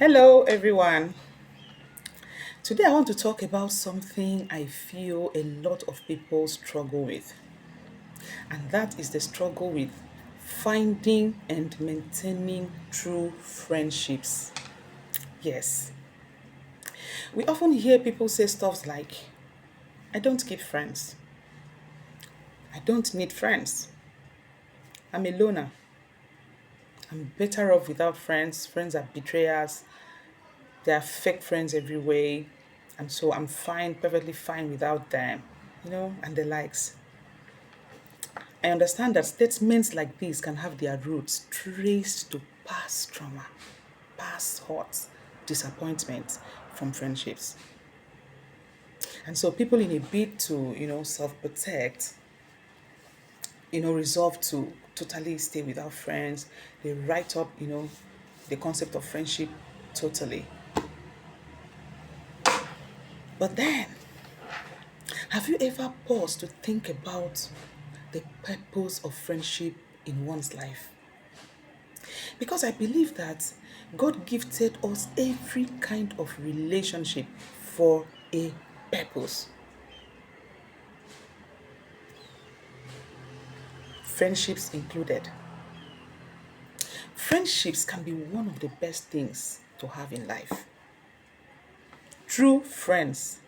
Hello, everyone. Today, I want to talk about something I feel a lot of people struggle with, and that is the struggle with finding and maintaining true friendships. Yes, we often hear people say stuff like, I don't keep friends, I don't need friends, I'm a loner, I'm better off without friends, friends are betrayers, there are fake friends everywhere, and so I'm fine, perfectly fine without them, and the likes. I understand that statements like this can have their roots traced to past trauma, past hurts, disappointments from friendships. And so people in a bid to, self-protect, resolve to totally stay without friends. They write up, the concept of friendship totally. But then, have you ever paused to think about the purpose of friendship in one's life? Because I believe that God gifted us every kind of relationship for a purpose. Friendships included. Friendships can be one of the best things to have in life. True friends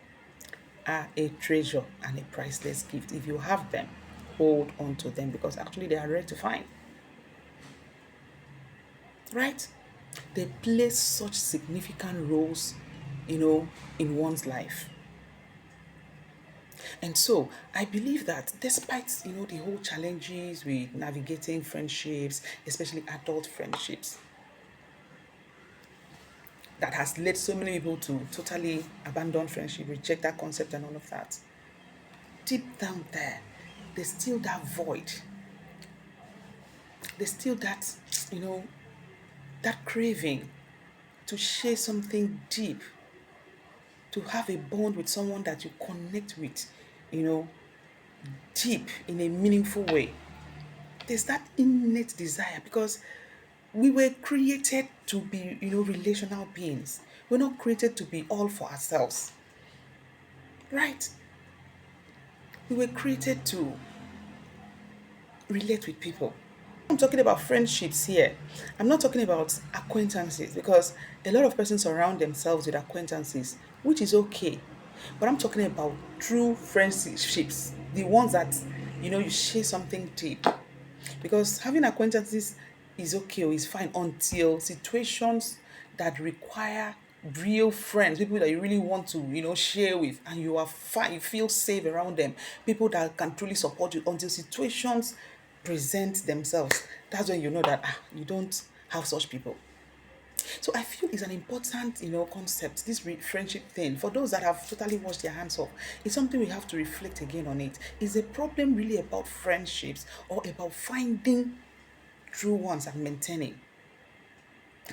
are a treasure and a priceless gift. If you have them, hold on to them because actually they are rare to find. Right? They play such significant roles, in one's life. And so I believe that despite the whole challenges with navigating friendships, especially adult friendships, that has led so many people to totally abandon friendship, reject that concept and all of that. Deep down there, there's still that void. There's still that, you know, that craving to share something deep, to have a bond with someone that you connect with, you know, deep in a meaningful way. There's that innate desire because we were created to be, relational beings. We're not created to be all for ourselves, right? We were created to relate with people. I'm talking about friendships here. I'm not talking about acquaintances because a lot of persons surround themselves with acquaintances, which is okay. But I'm talking about true friendships, the ones that you share something deep. Because having acquaintances is okay or is fine until situations that require real friends, people that you really want to, share with, and you are fine, you feel safe around them, people that can truly support you until situations present themselves. That's when you know that you don't have such people. So I feel it's an important, concept, this friendship thing. For those that have totally washed their hands off, it's something we have to reflect again on it. Is the problem really about friendships or about finding true ones and maintaining?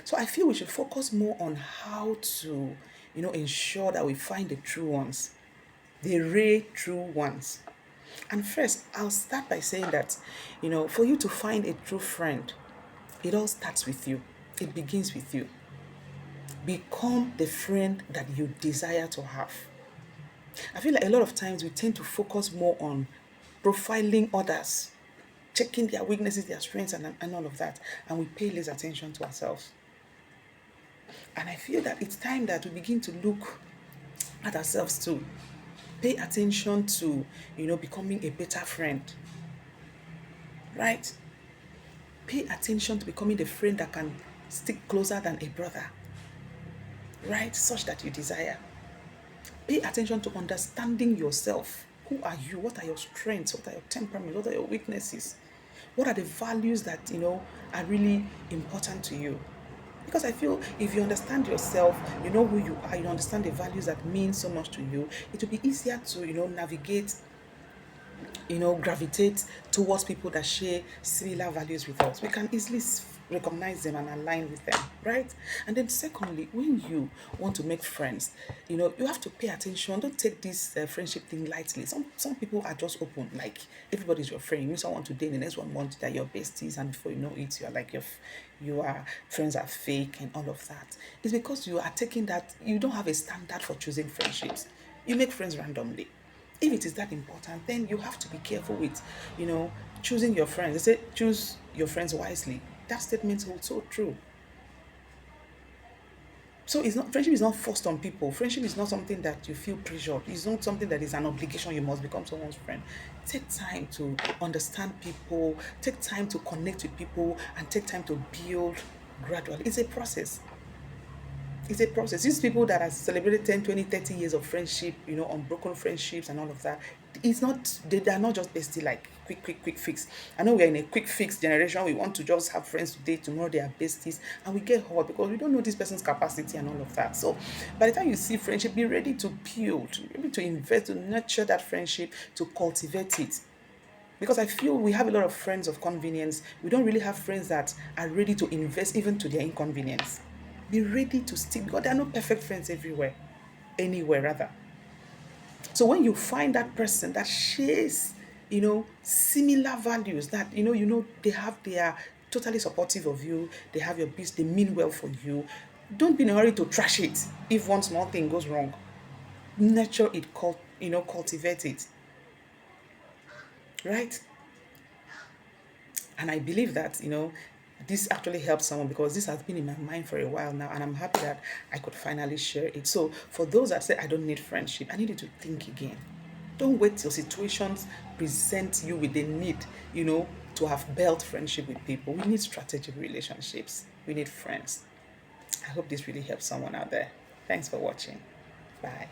So I feel we should focus more on how to, ensure that we find the true ones, the rare true ones. And first, I'll start by saying that, for you to find a true friend, it all starts with you. It begins with you. Become the friend that you desire to have. I feel like a lot of times we tend to focus more on profiling others, checking their weaknesses, their strengths, and all of that, and we pay less attention to ourselves. And I feel that it's time that we begin to look at ourselves too. Pay attention to, becoming a better friend, right? Pay attention to becoming the friend that can stick closer than a brother, right? Such that you desire. Pay attention to understanding yourself. Who are you? What are your strengths? What are your temperaments? What are your weaknesses? What are the values that are really important to you? Because I feel if you understand yourself, you know who you are, you understand the values that mean so much to you, it will be easier to navigate, gravitate towards people that share similar values with us. We can easily recognize them and align with them, right? And then secondly, when you want to make friends, you have to pay attention. Don't take this friendship thing lightly. Some people are just open, like everybody's your friend. You meet someone today, the next 1 month that you're besties, and before you know it, you're like you are friends are fake and all of that. It's because you are taking that, you don't have a standard for choosing friendships. You make friends randomly. If it is that important, then you have to be careful with, you know, choosing your friends. They say choose your friends wisely. That statement holds so true. So it's not, friendship is not forced on people. Friendship is not something that you feel pressured. It's not something that is an obligation. You must become someone's friend. Take time to understand people. Take time to connect with people, and take time to build gradually. It's a process. It's a process. These people that have celebrated 10, 20, 30 years of friendship, unbroken friendships and all of that, it's not, they are not just bestie like quick fix. I know we're in a quick fix generation. We want to just have friends today, tomorrow they are besties, and we get hurt because we don't know this person's capacity and all of that. So by the time you see friendship, be ready to build, maybe to invest, to nurture that friendship, to cultivate it. Because I feel we have a lot of friends of convenience. We don't really have friends that are ready to invest even to their inconvenience. Be ready to stick, because there are no perfect friends everywhere, anywhere rather. So when you find that person that shares, similar values, that they are totally supportive of you, they have your business, they mean well for you. Don't be in a hurry to trash it if one small thing goes wrong. Nurture it, cultivate it, right? And I believe that, this actually helps someone, because this has been in my mind for a while now, and I'm happy that I could finally share it. So for those that say I don't need friendship, I need you to think again. Don't wait till situations present you with the need, to have built friendship with people. We need strategic relationships. We need friends. I hope this really helps someone out there. Thanks for watching. Bye.